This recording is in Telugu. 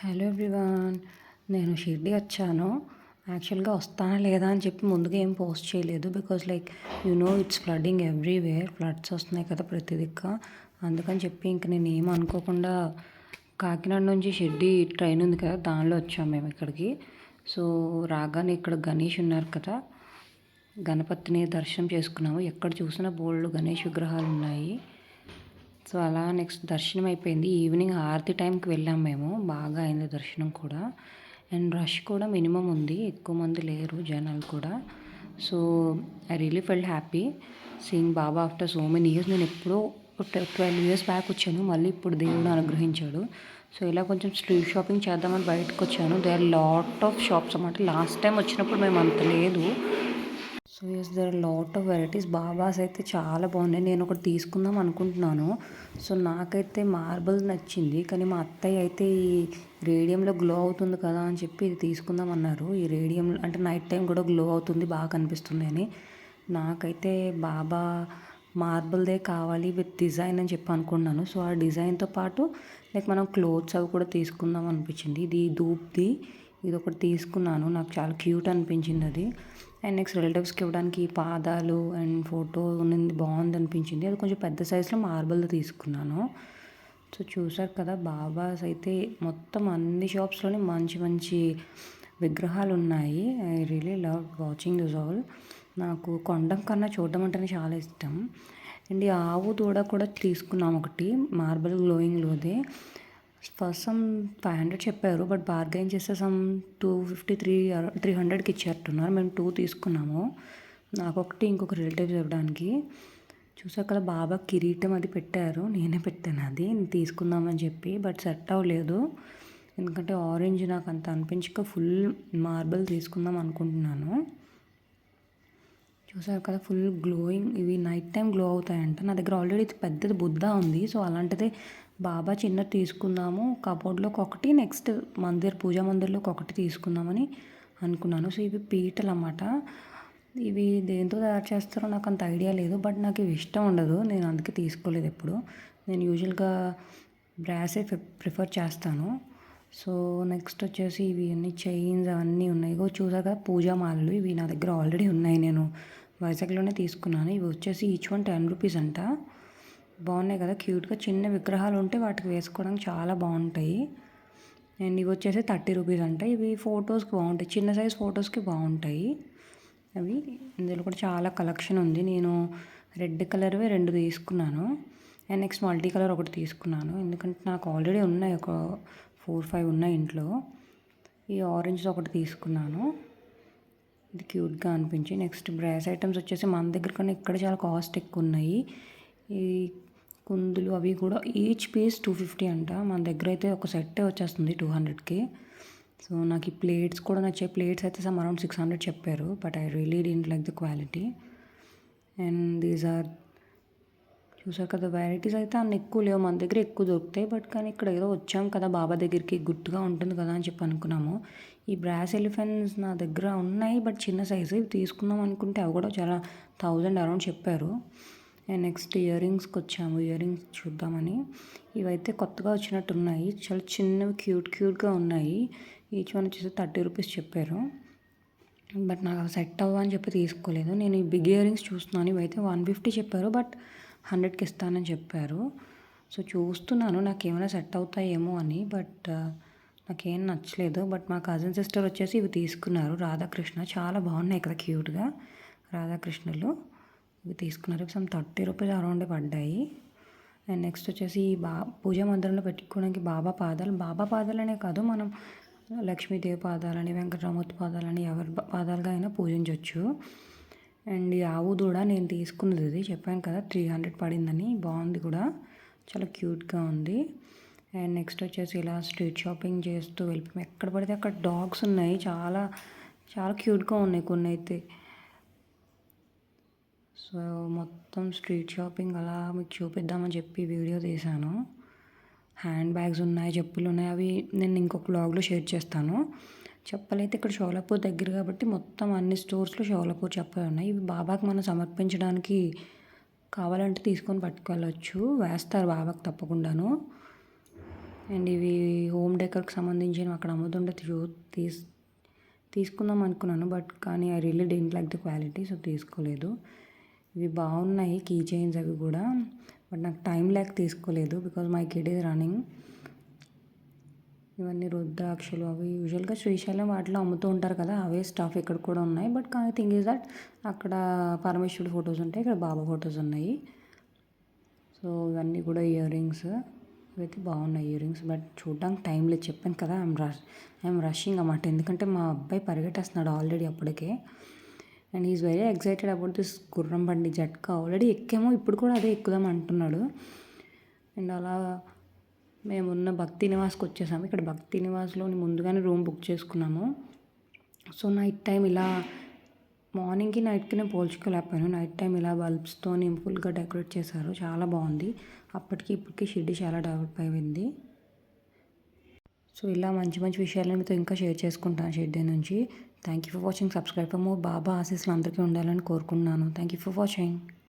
Hello everyone. నేను షిర్డీ వచ్చాను. యాక్చువల్‌గా వస్తానా లేదా అని చెప్పి ముందుగా ఏం పోస్ట్ చేయలేదు. Because it's flooding everywhere. Floods వస్తున్నాయి కదా ప్రతి దిక్క. అందుకని చెప్పి ఇంక నేను ఏమి అనుకోకుండా కాకినాడ నుంచి షిర్డీ ట్రైన్ ఉంది కదా, దానిలో వచ్చాము మేము ఇక్కడికి. సో రాగానే ఇక్కడ గణేష్ ఉన్నారు కదా, గణపతిని దర్శనం చేసుకున్నాము. ఎక్కడ చూసినా బోల్డు గణేష్ విగ్రహాలు ఉన్నాయి. సో అలా నెక్స్ట్ దర్శనం అయిపోయింది. ఈవినింగ్ హారతి టైంకి వెళ్ళాము మేము. బాగా అయింది దర్శనం కూడా. అండ్ రష్ కూడా మినిమం ఉంది, ఎక్కువ మంది లేరు జనాలు కూడా. So I really felt happy seeing Baba after so many years. నేను ఎప్పుడో 12 ఇయర్స్ బ్యాక్ వచ్చాను, మళ్ళీ ఇప్పుడు దేవుడు అనుగ్రహించాడు. సో ఇలా కొంచెం స్ట్రీట్ షాపింగ్ చేద్దామని బయటకు వచ్చాను. They are lot of shops అన్నమాట. లాస్ట్ టైం వచ్చినప్పుడు మేము అంత లేదు. So there lot of varieties. బాబాస్ అయితే చాలా బాగున్నాయి. నేను ఒకటి తీసుకుందాం అనుకుంటున్నాను. సో నాకైతే మార్బుల్ నచ్చింది, కానీ మా అత్తయ్య అయితే ఈ రేడియంలో గ్లో అవుతుంది కదా అని చెప్పి ఇది తీసుకుందాం అన్నారు. ఈ రేడియం అంటే నైట్ టైం కూడా గ్లో అవుతుంది, బాగా కనిపిస్తుంది అని. నాకైతే బాబా మార్బుల్దే కావాలి విత్ డిజైన్ అని చెప్పి అనుకున్నాను. సో ఆ డిజైన్తో పాటు మనం క్లోత్స్ అవి కూడా తీసుకుందాం అనిపించింది. ఇది ధూప్ది, ఇది ఒకటి తీసుకున్నాను. నాకు చాలా క్యూట్ అనిపించింది అది. అండ్ నెక్స్ట్ రిలేటివ్స్కి ఇవ్వడానికి పాదాలు అండ్ ఫోటో ఉన్నది బాగుంది అనిపించింది. అది కొంచెం పెద్ద సైజులో మార్బుల్ తీసుకున్నాను. సో చూసారు కదా, బాబాస్ అయితే మొత్తం అన్ని షాప్స్లోనే మంచి మంచి విగ్రహాలు ఉన్నాయి. I really love watching this all. నాకు కొనడం కన్నా చూడడం అంటేనే చాలా ఇష్టం. అండ్ ఈ ఆవు దూడ కూడా తీసుకున్నాం ఒకటి, మార్బుల్ గ్లోయింగ్లోదే. ఫస్ట్ 500 చెప్పారు, బట్ బార్గెన్ చేస్తే 250 300కి ఇచ్చేట్టున్నారు. మేము 2 తీసుకున్నాము, నాకొకటి ఇంకొక రిలేటివ్స్ ఇవ్వడానికి. చూసాక కదా బాబా కిరీటం అది పెట్టారు, నేనే పెట్టాను అది తీసుకుందామని చెప్పి. బట్ సెట్ అవ్వలేదు, ఎందుకంటే ఆరెంజ్ నాకు అంత అనిపించక ఫుల్ మార్బుల్ తీసుకుందాం అనుకుంటున్నాను. చూసారు కదా ఫుల్ గ్లోయింగ్. ఇవి నైట్ టైం గ్లో అవుతాయంట. నా దగ్గర ఆల్రెడీ పెద్దది బుద్ధ ఉంది. సో అలాంటిదే బాబా చిన్నది తీసుకుందాము. కబోర్డ్లోకి ఒకటి, నెక్స్ట్ పూజా మందిర్లోకి ఒకటి తీసుకుందామని అనుకున్నాను. సో ఇవి పీటలు అన్నమాట. ఇవి దేంతో తయారు చేస్తారో నాకు అంత ఐడియా లేదు, బట్ నాకు ఇవి ఇష్టం ఉండదు, నేను అందుకే తీసుకోలేదు ఎప్పుడు. నేను యూజువల్గా బ్రాసే ప్రిఫర్ చేస్తాను. సో నెక్స్ట్ వచ్చేసి ఇవి అన్ని చైన్స్ అవన్నీ ఉన్నాయి. చూసాక పూజా మాలలు, ఇవి నా దగ్గర ఆల్రెడీ ఉన్నాయి, నేను వైజాగ్లోనే తీసుకున్నాను. ఇవి వచ్చేసి ఈచ్ వన్ 10 రూపీస్ అంట. బాగున్నాయి కదా, క్యూట్గా చిన్న విగ్రహాలు ఉంటే వాటికి వేసుకోవడానికి చాలా బాగుంటాయి. అండ్ ఇవి వచ్చేసి 30 రూపీస్ అంట. ఇవి ఫొటోస్కి బాగుంటాయి, చిన్న సైజ్ ఫొటోస్కి బాగుంటాయి అవి. ఇందులో కూడా చాలా కలెక్షన్ ఉంది. నేను రెడ్ కలర్వే 2 తీసుకున్నాను. అండ్ నెక్స్ట్ మల్టీ కలర్ ఒకటి తీసుకున్నాను, ఎందుకంటే నాకు ఆల్రెడీ ఉన్నాయి, ఒక 4-5 ఉన్నాయి ఇంట్లో. ఈ ఆరెంజ్ ఒకటి తీసుకున్నాను, ఇది క్యూట్గా అనిపించి. నెక్స్ట్ బ్రాస్ ఐటమ్స్ వచ్చేసి మన దగ్గర కన్నా ఇక్కడ చాలా కాస్ట్ ఎక్కువ ఉన్నాయి. ఈ కుందులు అవి కూడా ఈచ్ పీస్ 250 అంట. మన దగ్గర అయితే ఒక సెట్టే వచ్చేస్తుంది 200కి. సో నాకు ఈ ప్లేట్స్ కూడా నచ్చాయి. ప్లేట్స్ అయితే అరౌండ్ 600 చెప్పారు, but I really didn't like the quality. And these are, చూసారు కదా వెరైటీస్ అయితే అన్ని ఎక్కువ లేవు, మన దగ్గర ఎక్కువ దొరుకుతాయి. బట్ కానీ ఇక్కడ ఏదో వచ్చాం కదా బాబా దగ్గరికి, గుర్తుగా ఉంటుంది కదా అని చెప్పి అనుకున్నాము. ఈ బ్రాస్ ఎలిఫెంట్స్ నా దగ్గర ఉన్నాయి, బట్ చిన్న సైజు. ఇవి తీసుకుందాం అనుకుంటే అవి కూడా చాలా 1000 అరౌండ్ చెప్పారు. అండ్ నెక్స్ట్ ఇయర్ రింగ్స్కి వచ్చాము, ఇయర్ రింగ్స్ చూద్దామని. ఇవైతే కొత్తగా వచ్చినట్టు ఉన్నాయి, చాలా చిన్నవి క్యూట్గా ఉన్నాయి. ఈచ్ వన్ వచ్చేసి 30 రూపీస్ చెప్పారు, బట్ నాకు సెట్ అవ్వ అని చెప్పి తీసుకోలేదు. నేను ఈ బిగ్ ఇయర్ రింగ్స్ చూస్తున్నాను, ఇవైతే 150 చెప్పారు, బట్ 100కి ఇస్తానని చెప్పారు. సో చూస్తున్నాను నాకు ఏమైనా సెట్ అవుతాయేమో అని, బట్ నాకేం నచ్చలేదు. బట్ మా కజిన్ సిస్టర్ వచ్చేసి ఇవి తీసుకున్నారు, రాధాకృష్ణ. చాలా బాగున్నాయి కదా క్యూట్గా రాధాకృష్ణలు. ఇవి తీసుకున్నారు, 30 రూపీస్ అరౌండ్ పడ్డాయి. అండ్ నెక్స్ట్ వచ్చేసి పూజా మందిరంలో పెట్టుకోవడానికి బాబా పాదాలనే కాదు, మనం లక్ష్మీదేవి పాదాలని, వెంకటరామూర్తి పాదాలని, ఎవరి పాదాలుగా అయినా పూజించవచ్చు. అండ్ ఈ ఆవు దూడ నేను తీసుకున్నది, ఇది చెప్పాను కదా 300 పడిందని. బాగుంది కూడా, చాలా క్యూట్గా ఉంది. అండ్ నెక్స్ట్ వచ్చేసి ఇలా స్ట్రీట్ షాపింగ్ చేస్తూ వెళ్ళిపోయాం. ఎక్కడ పడితే అక్కడ డాగ్స్ ఉన్నాయి, చాలా చాలా క్యూట్గా ఉన్నాయి కొన్ని అయితే. సో మొత్తం స్ట్రీట్ షాపింగ్ అలా మీకు చూపిద్దామని చెప్పి వీడియో తీశాను. హ్యాండ్ బ్యాగ్స్ ఉన్నాయి, చెప్పులు ఉన్నాయి, అవి నేను ఇంకొక వ్లాగ్లో షేర్ చేస్తాను. చెప్పలైతే ఇక్కడ షోలాపూర్ దగ్గర కాబట్టి మొత్తం అన్ని స్టోర్స్లో షోలాపూర్ చెప్పలు ఉన్నాయి. ఇవి బాబాకి మనం సమర్పించడానికి కావాలంటే తీసుకొని పట్టుకెళ్ళచ్చు, వేస్తారు బాబాకి తప్పకుండాను. అండ్ ఇవి హోమ్ డెకర్కి సంబంధించినవి అక్కడ అమ్ముతుంటే తీసుకుందాం అనుకున్నాను. బట్ కానీ I really didn't like the quality, so తీసుకోలేదు. ఇవి బాగున్నాయి కీ చైన్స్ అవి కూడా, బట్ నాకు టైం లేక తీసుకోలేదు because my kid is running. ఇవన్నీ రుద్రాక్షలు అవి యూజువల్గా శ్రీశైలం వాటిలో అమ్ముతూ ఉంటారు కదా, అవే స్టాఫ్ ఇక్కడ కూడా ఉన్నాయి. బట్ కానీ థింగ్ ఈజ్ దట్ అక్కడ పరమేశ్వరుడు ఫొటోస్ ఉంటాయి, ఇక్కడ బాబా ఫొటోస్ ఉన్నాయి. సో ఇవన్నీ కూడా ఇయర్ రింగ్స్, ఇవైతే బాగున్నాయి ఇయర్ రింగ్స్. బట్ చూడడానికి టైం లేదు, చెప్పాను కదా ఐఎమ్ రషింగ్ అన్నమాట. ఎందుకంటే మా అబ్బాయి పరిగెట్టేస్తున్నాడు ఆల్రెడీ అప్పటికే. And is very excited about this గుర్రం బండి జట్కా. ఆల్రెడీ ఎక్కేమో, ఇప్పుడు కూడా అదే ఎక్కుదాం అంటున్నాడు. అండ్ అలా మేమున్న భక్తి నివాస్కి వచ్చేసాము. ఇక్కడ భక్తి నివాస్లో ముందుగానే రూమ్ బుక్ చేసుకున్నాము. సో నైట్ టైం ఇలా మార్నింగ్కి నైట్కి నేను పోల్చుకోలేకపోయాను. నైట్ టైం ఇలా బల్బ్స్తో ఫుల్గా డెకరేట్ చేశారు, చాలా బాగుంది. అప్పటికి ఇప్పటికి షిర్డీ చాలా డెవలప్ అయింది. సో ఇలా మంచి మంచి విషయాలను మీతో ఇంకా షేర్ చేసుకుంటాను షిర్డీ నుంచి. Thank you for watching. Subscribe for more. Baba ఆశీస్సులు అందరికీ ఉండాలని కోరుకున్నాను. Thank you for watching.